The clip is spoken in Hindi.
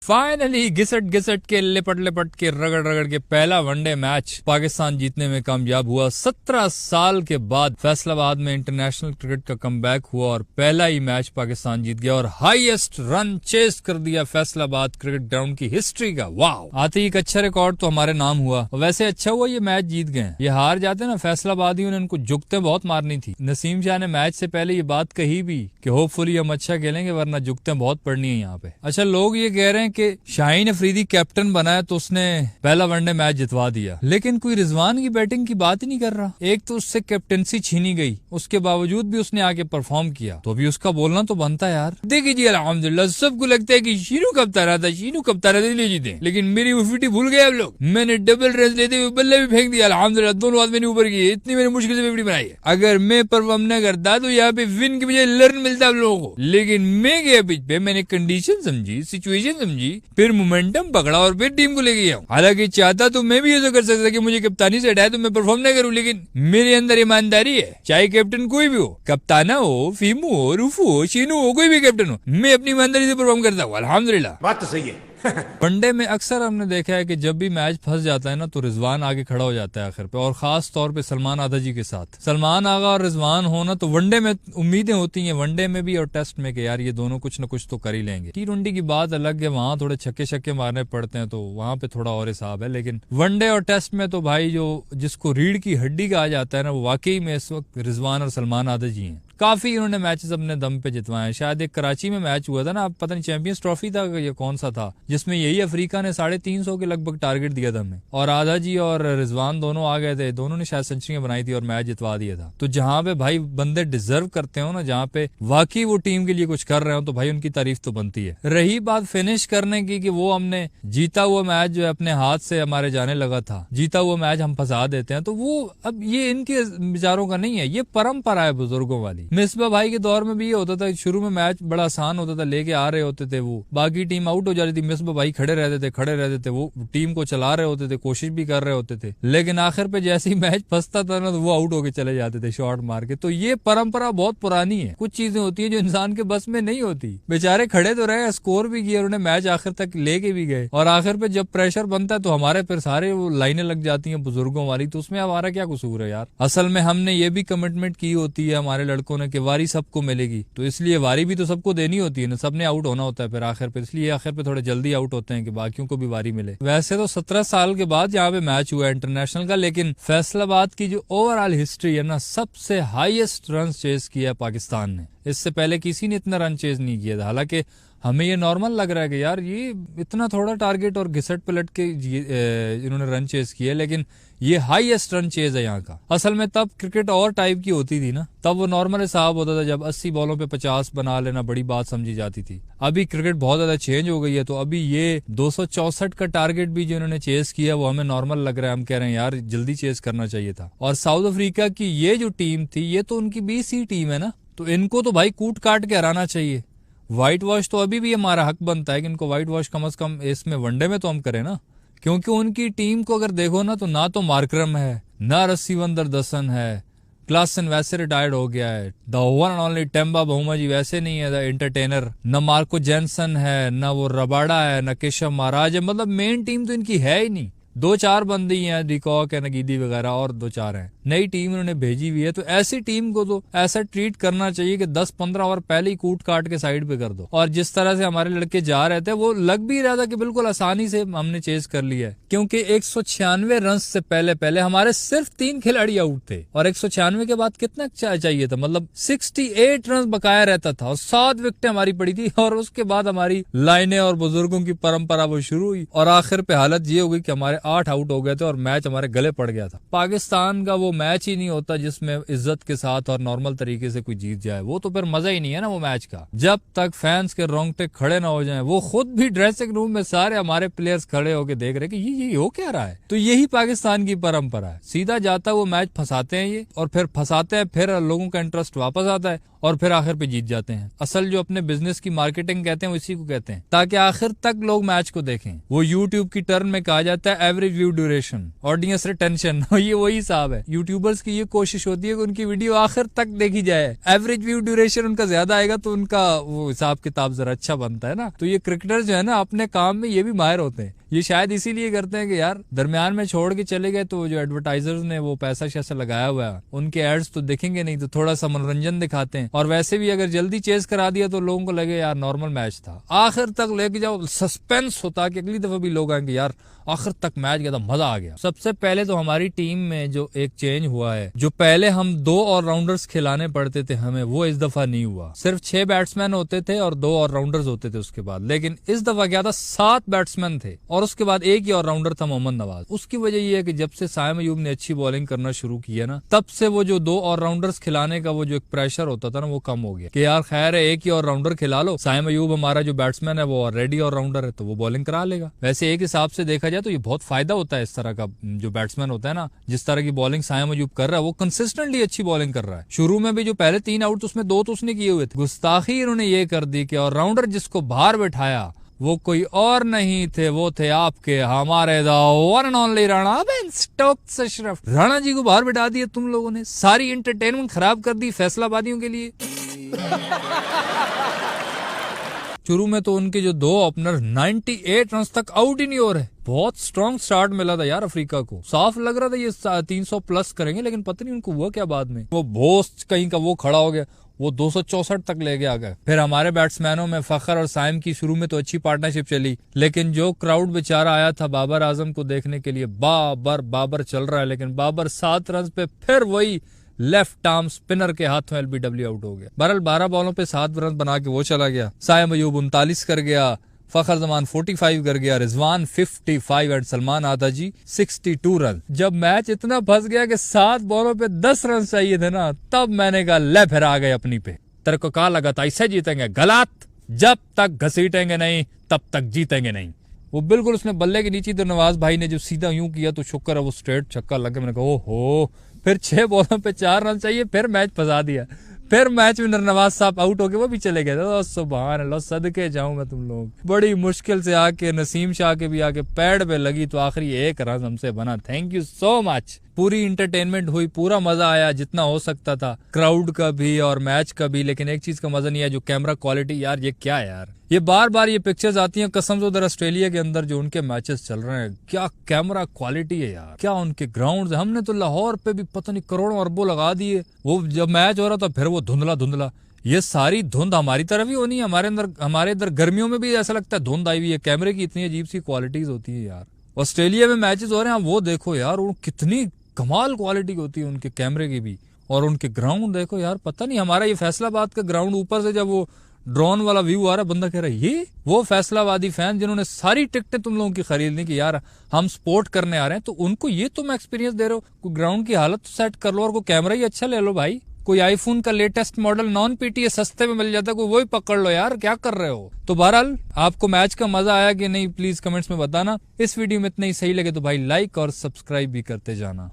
फाइनली घिसट घिसट के लिपट लिपट के रगड़ रगड़ के पहला वनडे मैच पाकिस्तान जीतने में कामयाब हुआ। 17 साल के बाद फैसलाबाद में इंटरनेशनल क्रिकेट का कमबैक हुआ और पहला ही मैच पाकिस्तान जीत गया और हाईएस्ट रन चेस कर दिया फैसलाबाद क्रिकेट ग्राउंड की हिस्ट्री का। वाह, आते ही एक अच्छा रिकॉर्ड तो हमारे नाम हुआ। वैसे अच्छा हुआ ये मैच जीत गए। ये हार जाते ना फैसलाबादियों ने, उनको जुगते बहुत मारनी थी। नसीम शाह ने मैच से पहले ये बात कही भी कि होपफुली हम अच्छा खेलेंगे वरना जुगते बहुत पड़नी है यहाँ पे। अच्छा, लोग ये कह रहे हैं कि शाहीन अफरीदी कैप्टन बना है तो उसने पहला वनडे मैच जितवा दिया, लेकिन कोई रिजवान की बैटिंग की बात ही नहीं कर रहा। एक तो उससे कैप्टनसी छीनी गई, उसके बावजूद भी उसने आके परफॉर्म किया, तो अभी उसका बोलना तो बनता है यार। देखिए जी, अल्हम्दुलिल्लाह सबको लगता है कि शीनू कप्तान रहा था, शीनू कप्तान रहा था, ले जीते, लेकिन मेरी उफिटी भूल गए आप लोग। मैंने डबल रन लेते हुए बल्ले भी फेंक दिया, अल्हम्दुलिल्लाह दोनों आदमी ने ऊपर की, इतनी मैंने मुश्किल से विकेट बनाई है। अगर मैं परफॉर्म न करता तो यहाँ पे विन की बजाय लर्न मिलता आप लोगों को, लेकिन मैं गया पिच पे, मैंने कंडीशन समझी, सिचुएशन समझी, फिर मोमेंटम पकड़ा और फिर टीम को लेके गया। हालांकि चाहता तो मैं भी ऐसा कर सकता कि मुझे कप्तानी से हटाए तो मैं परफॉर्म नहीं करूं, लेकिन मेरे अंदर ईमानदारी है। चाहे कैप्टन कोई भी हो, कप्ताना हो, फीमू हो, रूफू हो, शीनू हो, कोई भी कैप्टन हो, मैं अपनी ईमानदारी से परफॉर्म करता हूँ। अल्हम्दुलिल्लाह, बात तो सही है। वनडे में अक्सर हमने देखा है कि जब भी मैच फंस जाता है ना तो रिजवान आगे खड़ा हो जाता है आखिर पे, और खास तौर पे सलमान आदा जी के साथ। सलमान आगा और रिजवान होना तो वनडे में उम्मीदें होती हैं, वनडे में भी और टेस्ट में, कि यार ये दोनों कुछ न कुछ तो कर ही लेंगे। T20 की बात अलग है, वहां थोड़े छक्के छक्के मारने पड़ते हैं तो वहां पे थोड़ा और हिसाब है, लेकिन वनडे और टेस्ट में तो भाई जो जिसको रीढ़ की हड्डी कहा जाता है ना, वो वाकई में इस वक्त रिजवान और सलमान आदा जी हैं। काफी इन्होंने मैचेस अपने दम पे जितवाए। शायद एक कराची में मैच हुआ था ना, पता नहीं चैंपियंस ट्रॉफी था या कौन सा था, जिसमें यही अफ्रीका ने 350 के लगभग टारगेट दिया था हमें, और आधा जी और रिजवान दोनों आ गए थे, दोनों ने शायद सेंचुरियां बनाई थी और मैच जितवा दिया था। तो जहां पे भाई बंदे डिजर्व करते हो ना, जहां पे वाकई वो टीम के लिए कुछ कर रहे हो, तो भाई उनकी तारीफ तो बनती है। रही बात फिनिश करने की, कि वो हमने जीता हुआ मैच जो है अपने हाथ से हमारे जाने लगा था, जीता हुआ मैच हम फंसा देते हैं, तो वो अब ये इनके विचारों का नहीं है, ये परंपरा है बुजुर्गों वाली। मिसबा भाई के दौर में भी ये होता था, शुरू में मैच बड़ा आसान होता था, लेके आ रहे होते थे, वो बाकी टीम आउट हो जाती थी, मिसबा भाई खड़े रहते थे, वो टीम को चला रहे होते थे, कोशिश भी कर रहे होते थे, लेकिन आखिर पे जैसे ही मैच फंसता था ना तो वो आउट होके चले जाते थे शॉट मार के। तो ये परंपरा बहुत पुरानी है। कुछ चीजें होती है जो इंसान के बस में नहीं होती। बेचारे खड़े तो रहे, स्कोर भी किया, उन्होंने मैच आखिर तक लेके भी गए, और आखिर पे जब प्रेशर बनता है तो हमारे फिर सारे वो लाइनें लग जाती हैं बुजुर्गों वाली, तो उसमें हमारा क्या कसूर है यार। असल में हमने ये भी कमिटमेंट की होती है हमारे लड़कों ने कि वारी सबको मिलेगी, तो इसलिए वारी भी तो सबको देनी होती है ना, सबने आउट होना होता है फिर आखिर पे, इसलिए आखिर पे थोड़े जल्दी आउट होते हैं कि बाकियों को भी वारी मिले। वैसे तो 17 साल के बाद यहाँ पे मैच हुआ इंटरनेशनल का, लेकिन फैसलाबाद की जो ओवरऑल हिस्ट्री है ना, सबसे हाईएस्ट रन चेस किया पाकिस्तान ने। इससे पहले किसी ने इतना रन चेज नहीं किया था। हालांकि हमें ये नॉर्मल लग रहा है कि यार ये इतना थोड़ा टारगेट और घिसट पलट के इन्होंने रन चेज किया, लेकिन ये हाईएस्ट रन चेज है यहाँ का। असल में तब क्रिकेट और टाइप की होती थी ना, तब वो नॉर्मल हिसाब होता था, जब 80 बॉलों पे 50 बना लेना बड़ी बात समझी जाती थी। अभी क्रिकेट बहुत ज्यादा चेंज हो गई है, तो अभी ये 264 का टारगेट भी जो इन्होंने चेज किया वो हमें नॉर्मल लग रहा है। हम कह रहे हैं यार जल्दी चेज करना चाहिए था। और साउथ अफ्रीका की ये जो टीम थी, ये तो उनकी 20 टीम है ना, तो इनको तो भाई कूट काट के हराना चाहिए। व्हाइट वॉश तो अभी भी हमारा हक बनता है कि इनको व्हाइट वॉश कम से कम इसमें वनडे में तो हम करें ना, क्योंकि उनकी टीम को अगर देखो ना तो मार्करम है, ना रस्सीवंदर दसन है, क्लासन वैसे रिटायर्ड हो गया है, the one and only Temba Bavuma ji वैसे नहीं है द एंटरटेनर, न मार्को जेनसन है, न वो रबाडा है, न केशव महाराज है, मतलब मेन टीम तो इनकी है ही नहीं। 2-4 बंदे ही हैं, डिकॉक है, नगीदी वगैरह, और 2-4 हैं। नई टीम उन्होंने भेजी हुई है, तो ऐसी टीम को तो ऐसा ट्रीट करना चाहिए कि 10-15 ओवर पहले ही कूट काट के साइड पे कर दो। और जिस तरह से हमारे लड़के जा रहे थे, वो लग भी रहा था कि बिल्कुल आसानी से हमने चेज कर लिया है, क्योंकि 196 रन से पहले हमारे सिर्फ 3 खिलाड़ी आउट थे, और 196 के बाद कितना चाहिए था, मतलब 68 रन बकाया रहता था, और 7 विकेटें हमारी पड़ी थी, और उसके बाद हमारी लाइनें और बुजुर्गों की परंपरा वो शुरू हुई, और आखिर पे हालत ये हो गई कि हमारे 8 आउट हो गए थे और मैच हमारे गले पड़ गया था। पाकिस्तान का वो मैच ही नहीं होता जिसमें इज्जत के साथ और नॉर्मल तरीके से कोई जीत जाए, वो तो फिर मजा ही नहीं है ना वो मैच का। जब तक फैंस के रोंगटे खड़े ना हो जाएं, वो खुद भी ड्रेसिंग रूम में सारे हमारे प्लेयर्स खड़े होके देख रहे कि ये हो क्या रहा है, तो यही पाकिस्तान की परंपरा है। सीधा जाता वो मैच फंसाते हैं ये, और फिर फंसाते हैं, फिर लोगों का इंटरेस्ट वापस आता है, और फिर आखिर पे जीत जाते हैं। असल जो अपने बिजनेस की मार्केटिंग कहते हैं, इसी को कहते हैं, ताकि आखिर तक लोग मैच को देखें। वो यूट्यूब की टर्म में कहा जाता है average view duration, audience retention, ये वही हिसाब है। यूट्यूबर्स की ये कोशिश होती है कि उनकी वीडियो आखिर तक देखी जाए, एवरेज व्यू ड्यूरेशन उनका ज्यादा आएगा तो उनका वो हिसाब किताब जरा अच्छा बनता है ना। तो ये क्रिकेटर जो है ना अपने काम में ये भी माहिर होते हैं। ये शायद इसीलिए करते हैं कि यार दरमियान में छोड़ के चले गए तो जो एडवर्टाइजर्स ने वो पैसा शैसा लगाया हुआ है उनके एड्स तो दिखेंगे नहीं, तो थोड़ा सा मनोरंजन दिखाते हैं। और वैसे भी अगर जल्दी चेस करा दिया तो लोगों को लगे यार नॉर्मल मैच था, आखिर तक लेके जाओ, सस्पेंस होता कि अगली दफा भी लोग आएंगे यार आखिर तक मैच गया था, मजा आ गया। सबसे पहले तो हमारी टीम में जो एक चेंज हुआ है, जो पहले हम 2 ऑलराउंडर्स खिलाने पड़ते थे हमें, वो इस दफा नहीं हुआ। सिर्फ 6 बैट्समैन होते थे और 2 ऑलराउंडर्स होते थे उसके बाद, लेकिन इस दफा क्या था 7 बैट्समैन थे और उसके बाद एक ही ऑलराउंडर था मोहम्मद नवाज। उसकी वजह यह है कि जब से साइम अयूब ने अच्छी बॉलिंग करना शुरू किया ना, तब से वो जो 2 ऑलराउंडर्स खिलाने का वो जो एक प्रेशर होता था ना वो कम हो गया कि यार खैर है एक ही ऑलराउंडर खिला लो, साइम अयूब हमारा जो बैट्समैन है वो ऑलरेडी ऑलराउंडर है तो वो बॉलिंग करा लेगा। वैसे एक हिसाब से देखा जाए तो ये बहुत फायदा होता है इस तरह का, जो बैट्समैन होता है ना, जिस तरह की बॉलिंग साइम अयूब कर रहा है वो कंसिस्टेंटली अच्छी बॉलिंग कर रहा है। शुरू में भी जो पहले 3 आउट उसमें 2 तो उसने किए हुए थे, गुस्ताखी इन्होंने ये कर दी कि ऑलराउंडर जिसको बाहर बैठाया वो कोई और नहीं थे, वो थे आपके हमारे the one and only Rana bin Stokes Ashraf. Rana ji को बाहर बैठा दिया तुम लोगों ने, सारी एंटरटेनमेंट खराब कर दी फैसलाबादियों के लिए। शुरू में तो उनके जो 2 ओपनर 98 रन तक आउट ही नहीं हो रहे, बहुत स्ट्रॉन्ग स्टार्ट मिला था यार अफ्रीका को, साफ लग रहा था ये 300 प्लस करेंगे, लेकिन पता नहीं उनको हुआ क्या बाद में, वो बोस्ट कहीं का वो खड़ा हो गया, वो 264 तक ले गया गया। फिर हमारे बैट्समैनों में फखर और साइम की शुरू में तो अच्छी पार्टनरशिप चली, लेकिन जो क्राउड बेचारा आया था बाबर आजम को देखने के लिए, बाबर चल रहा है, लेकिन बाबर 7 रन पे फिर वही लेफ्ट आर्म स्पिनर के हाथों एलबीडब्ल्यू आउट हो गया। बहरहाल 12 बॉलों पे 7 रन बना के वो चला गया। साइम अयूब 39 कर गया, फखर जमान 45 कर गया, रिजवान 55 और सलमान आताजी 62 रन। जब मैच इतना फंस गया कि 7 बॉलों पे 10 रन चाहिए थे ना, तब मैंने कहा ले फिर आ गए अपनी पे, तेरे को कहा लगा था ऐसे जीतेंगे, गलत, जब तक घसीटेंगे नहीं तब तक जीतेंगे नहीं। वो बिल्कुल उसने बल्ले के नीचे, तो नवाज भाई ने जो सीधा यूं किया तो शुक्र है वो स्ट्रेट छक्का लग गया। मैंने कहा ओहो, फिर 6 बॉलों पे 4 रन चाहिए, फिर मैच फंसा दिया। फिर मैच में नवाज साहब आउट हो गए, वो भी चले गए। तो सुभान अल्लाह, सदके जाऊं मैं तुम लोग, बड़ी मुश्किल से आके नसीम शाह के भी आके पैड पे लगी तो आखिरी 1 रन हमसे बना। Thank you so much. पूरी इंटरटेनमेंट हुई, पूरा मजा आया जितना हो सकता था, क्राउड का भी और मैच का भी। लेकिन एक चीज का मजा नहीं आया, जो कैमरा क्वालिटी, यार ये क्या है यार, ये बार बार ये पिक्चर्स आती हैं कसम से उधर ऑस्ट्रेलिया के अंदर जो उनके मैचेस चल रहे हैं, क्या कैमरा क्वालिटी है यार, क्या उनके ग्राउंड। हमने तो लाहौर पे भी पता नहीं करोड़ों अरबों लगा दिए, वो जब मैच हो रहा था फिर वो धुंधला। ये सारी धुंध हमारी तरफ ही होनी है, हमारे इधर गर्मियों में भी ऐसा लगता है धुंध आई हुई है। कैमरे की इतनी अजीब सी क्वालिटीज होती है यार। ऑस्ट्रेलिया में मैचेस हो रहे हैं, वो देखो यार, वो कितनी कमाल क्वालिटी होती है उनके कैमरे की भी, और उनके ग्राउंड देखो यार। पता नहीं हमारा ये फैसलाबाद का ग्राउंड ऊपर से जब वो ड्रोन वाला व्यू आ रहा है, बंदा कह रहा है ये वो फैसलाबादी फैन जिन्होंने सारी टिकटें तुम लोगों की खरीद ली कि यार हम सपोर्ट करने आ रहे हैं, तो उनको ये तुम एक्सपीरियंस दे रहे हो। ग्राउंड की हालत तो सेट कर लो और कोई कैमरा ही अच्छा ले लो भाई। कोई आईफोन का लेटेस्ट मॉडल नॉन पीटीए सस्ते में मिल जाता है, कोई वही पकड़ लो यार, क्या कर रहे हो। तो बहरहाल आपको मैच का मजा आया कि नहीं, प्लीज कमेंट्स में बताना। इस वीडियो में इतना ही, सही लगे तो भाई लाइक और सब्सक्राइब भी करते जाना।